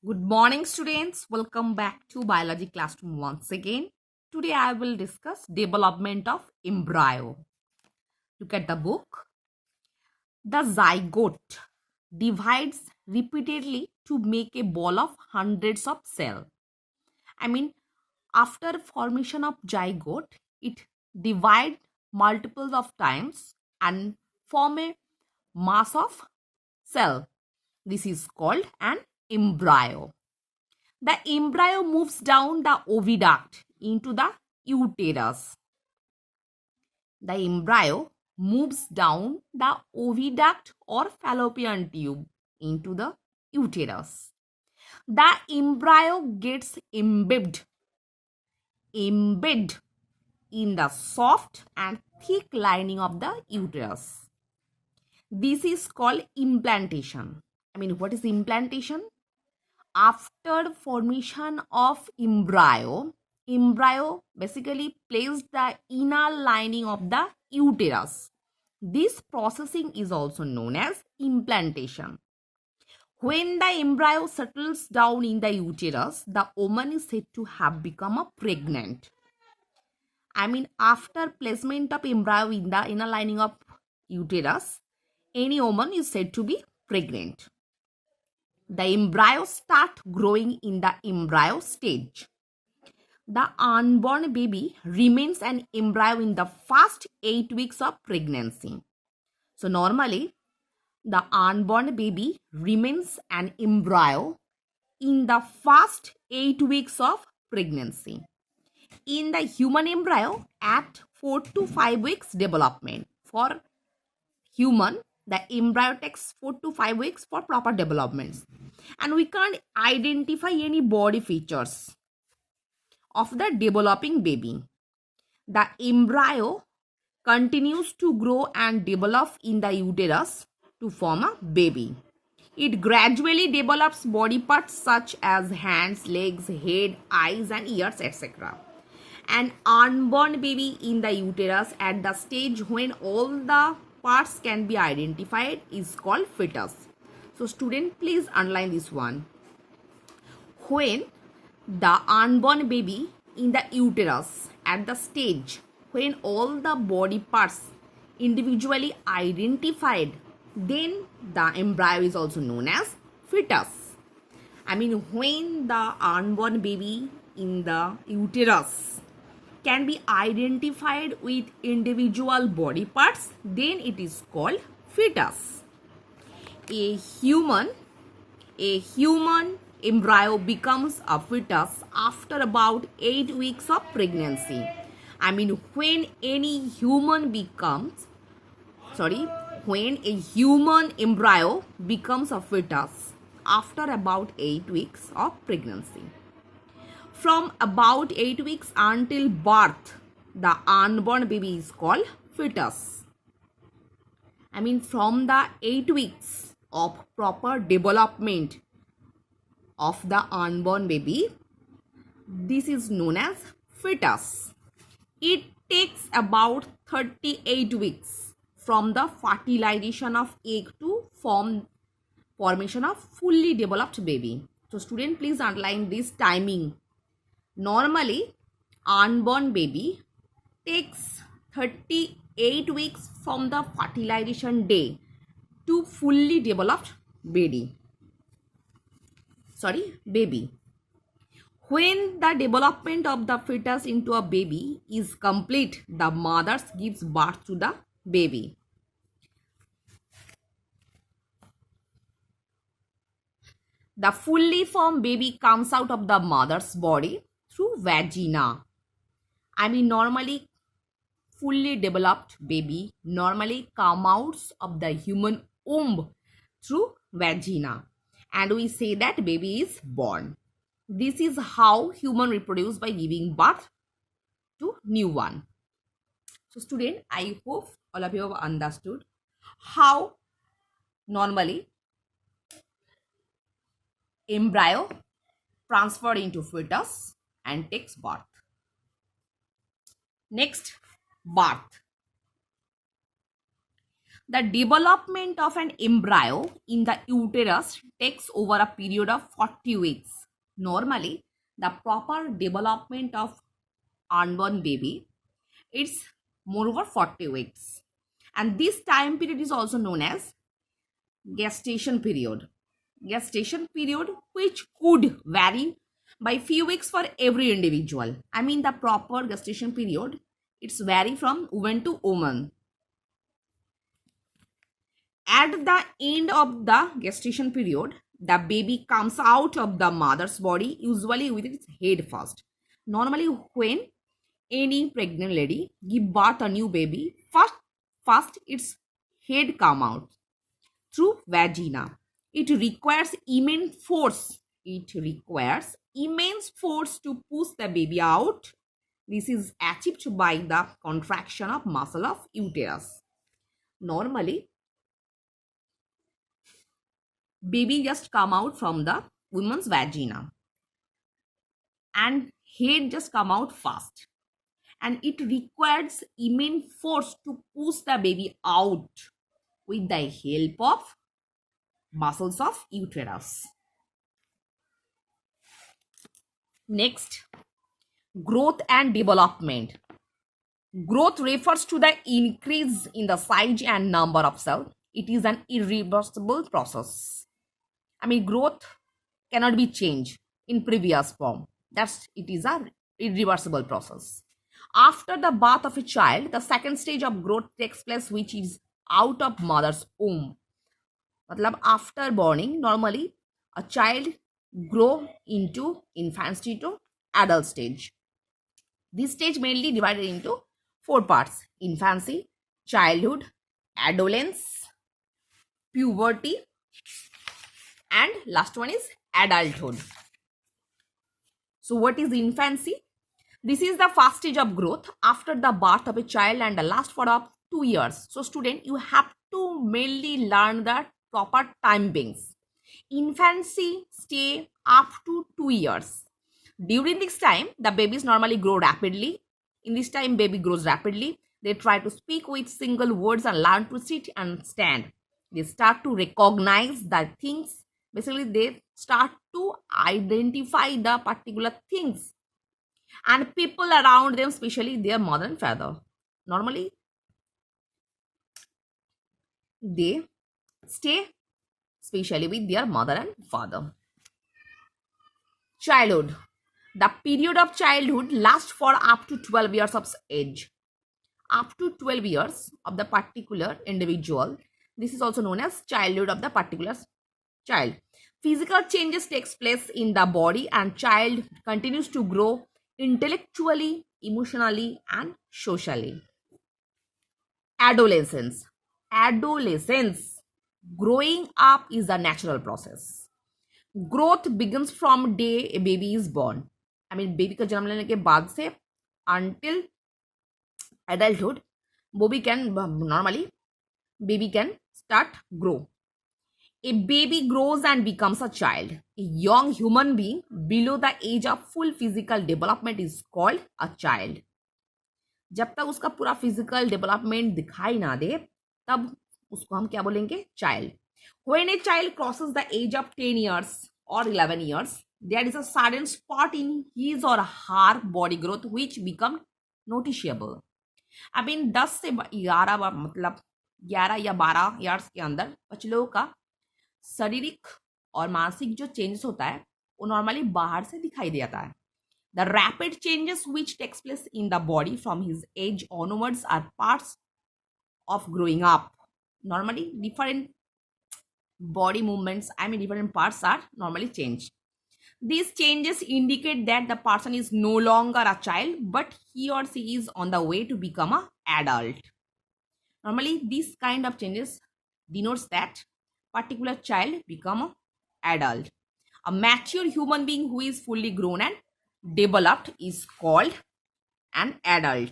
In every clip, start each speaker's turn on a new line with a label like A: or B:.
A: Good morning, students. Welcome back to biology classroom once again. Today I will discuss development of embryo. Look at the book. The zygote divides repeatedly to make a ball of hundreds of cells. I mean, after formation of zygote, it divide multiples of times and form a mass of cell. This is called an embryo. The embryo moves down the oviduct into the uterus. The embryo moves down the oviduct or fallopian tube into the uterus. The embryo gets embedded in the soft and thick lining of the uterus. This is called implantation. What is implantation? After formation of embryo basically placed the inner lining of the uterus. This processing is also known as implantation. When the embryo settles down in the uterus, the woman is said to have become a pregnant. After placement of embryo in the inner lining of uterus, any woman is said to be pregnant. The embryo start growing in the embryo stage. The unborn baby remains an embryo in the first 8 weeks of pregnancy. So normally, the unborn baby remains an embryo in the first 8 weeks of pregnancy. In the human embryo, at 4 to 5 weeks development. For human, the embryo takes 4 to 5 weeks for proper developments. And we can't identify any body features of the developing baby. The embryo continues to grow and develop in the uterus to form a baby. It gradually develops body parts such as hands, legs, head, eyes and ears, etc. An unborn baby in the uterus at the stage when all the parts can be identified is called fetus. So student, please underline this one. When the unborn baby in the uterus at the stage when all the body parts individually identified, then the embryo is also known as fetus. When the unborn baby in the uterus can be identified with individual body parts, then it is called fetus. A human embryo becomes a fetus after about 8 weeks of pregnancy. When a human embryo becomes a fetus after about 8 weeks of pregnancy. From about 8 weeks until birth, the unborn baby is called fetus. From the 8 weeks of proper development of the unborn baby, this is known as fetus. It takes about 38 weeks from the fertilization of egg to formation of fully developed baby. So student, please underline this timing. Normally, unborn baby takes 38 weeks from the fertilization day to fully developed baby. When the development of the fetus into a baby is complete, the mother gives birth to the baby. The fully formed baby comes out of the mother's body through vagina. Normally fully developed baby normally come out of the human womb through vagina, and we say that baby is born. This is how human reproduce by giving birth to new one. So student, I hope all of you have understood how normally embryo transferred into fetus and takes birth. Next, birth. The development of an embryo in the uterus takes over a period of 40 weeks. Normally, the proper development of unborn baby, it's moreover 40 weeks. And this time period is also known as gestation period. Gestation period which could vary by few weeks for every individual. I mean the proper gestation period, it's vary from woman to woman. At the end of the gestation period, the baby comes out of the mother's body, usually with its head first. Normally, when any pregnant lady give birth a new baby, first its head come out through vagina. It requires immense force. It requires immense force to push the baby out. This is achieved by the contraction of muscle of uterus. Normally, baby just come out from the woman's vagina and head just come out fast, and it requires immense force to push the baby out with the help of muscles of uterus. Next, growth and development. Growth refers to the increase in the size and number of cells. It is an irreversible process. I mean, growth cannot be changed in previous form. It is a irreversible process. After the birth of a child, the second stage of growth takes place, which is out of mother's womb. Matlab, after borning, normally a child grow into infancy to adult stage. This stage mainly divided into 4 parts: infancy, childhood, adolescence, puberty, and last one is adulthood. So what is infancy? This is the first stage of growth after the birth of a child and lasts for up 2 years. So student, you have to mainly learn the proper timings. Infancy stay up to 2 years. During this time, the babies normally grow rapidly. In this time, baby grows rapidly. They try to speak with single words and learn to sit and stand. They start to recognize the things. Basically, they start to identify the particular things and people around them, especially their mother and father. Normally, they stay especially with their mother and father. Childhood. The period of childhood lasts for up to 12 years of age. Up to 12 years of the particular individual. This is also known as childhood of the particular child. Physical changes takes place in the body and child continues to grow intellectually, emotionally, and socially. Adolescence. Adolescence. Growing up is a natural process. Growth begins from day a baby is born. I mean, baby का जन्म लेने के बाद से until adulthood, baby can start grow. A baby grows and becomes a child. A young human being below the age of full physical development is called a child. जब तक उसका पूरा physical development दिखाई ना दे, तब उसको हम क्या बोलेंगे? Child. When a child crosses the age of 10 years or 11 years, there is a sudden spot in his or her body growth which become noticeable. I mean 10 से 11 मतलब 11 या 12 years के अंदर बच्चे लोगों का शारीरिक और मानसिक जो चेंजेस होता है वो नॉर्मली बाहर से दिखाई देता है. The rapid changes which takes place in the body from his age onwards are parts of growing up. Normally different body movements, different parts are normally changed. These changes indicate that the person is no longer a child, but he or she is on the way to become an adult. Normally, this kind of changes denotes that particular child become an adult. A mature human being who is fully grown and developed is called an adult.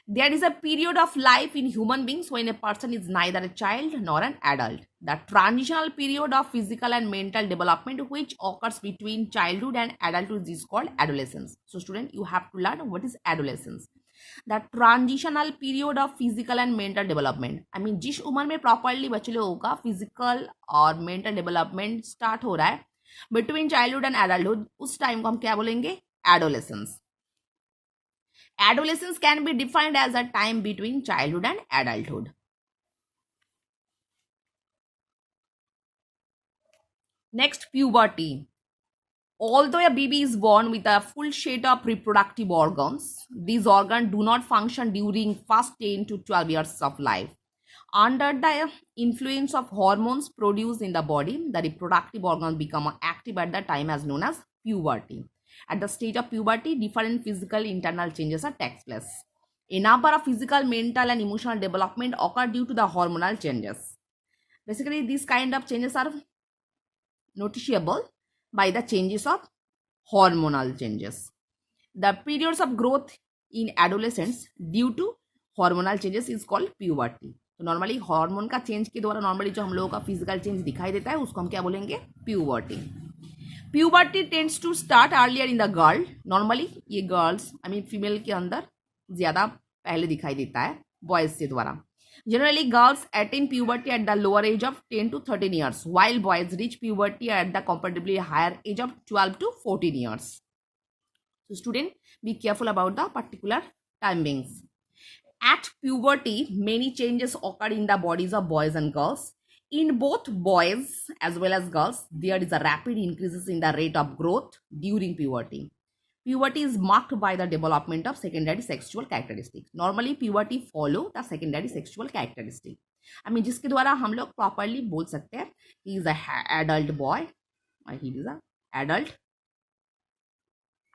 A: There is a period of life in human beings when a person is neither a child nor an adult. The transitional period of physical and mental development which occurs between childhood and adulthood is called adolescence. So student, you have to learn what is adolescence. The transitional period of physical and mental development. I mean जिस उम्र में properly बच्चे लोगों का physical और mental development start हो रहा है बिटवीन चाइल्डहुड एंड एडल्टहुड, उस टाइम को हम क्या बोलेंगे? Adolescence. Adolescence can be defined as a time between childhood and adulthood. Next, puberty. Although a baby is born with a full set of reproductive organs, these organs do not function during first 10 to 12 years of life. Under the influence of hormones produced in the body, the reproductive organs become active at the time as known as puberty. At the stage of puberty, different physical internal changes are takes place. A number of physical, mental, and emotional development occur due to the hormonal changes. Basically, these kind of changes are noticeable by the changes of hormonal changes. The periods of growth in adolescents due to hormonal changes is called puberty. तो normally hormone का change के द्वारा normally जो हम लोगों का physical change दिखाई देता है उसको हम क्या बोलेंगे? Puberty. Puberty tends to start earlier in the girl. Normally ये गर्ल्स आई मीन फीमेल के अंदर ज़्यादा पहले दिखाई देता है बॉयज से द्वारा. Generally, girls attain puberty at the lower age of 10 to 13 years, while boys reach puberty at the comparatively higher age of 12 to 14 years. So, student, be careful about the particular timings. At puberty, many changes occur in the bodies of boys and girls. In both boys as well as girls, there is a rapid increases in the rate of growth during puberty. Puberty is marked by the development of secondary sexual characteristics. Normally, puberty follow the secondary sexual characteristic. I mean, जिसके द्वारा हम लोग properly बोल सकते हैं he is a adult boy or he is a adult.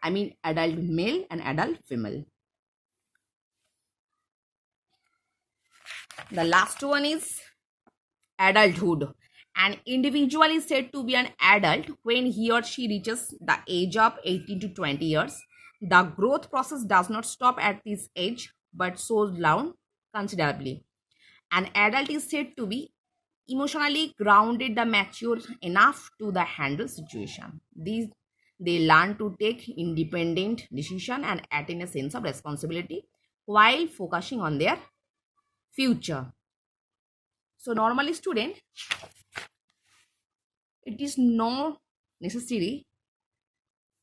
A: I mean, adult male and adult female. The last one is adulthood. An individual is said to be an adult when he or she reaches the age of 18 to 20 years. The growth process does not stop at this age but slows down considerably. An adult is said to be emotionally grounded and mature enough to handle situation. They learn to take independent decision and attain a sense of responsibility while focusing on their future. So normally, student, it is not necessary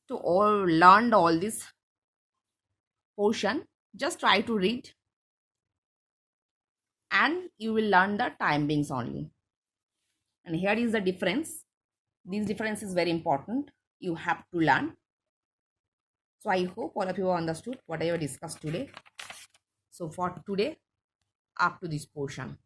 A: to learn all this portion. Just try to read and you will learn the timings only. And here is the difference. This difference is very important. You have to learn. So I hope all of you have understood what I have discussed today. So for today, up to this portion.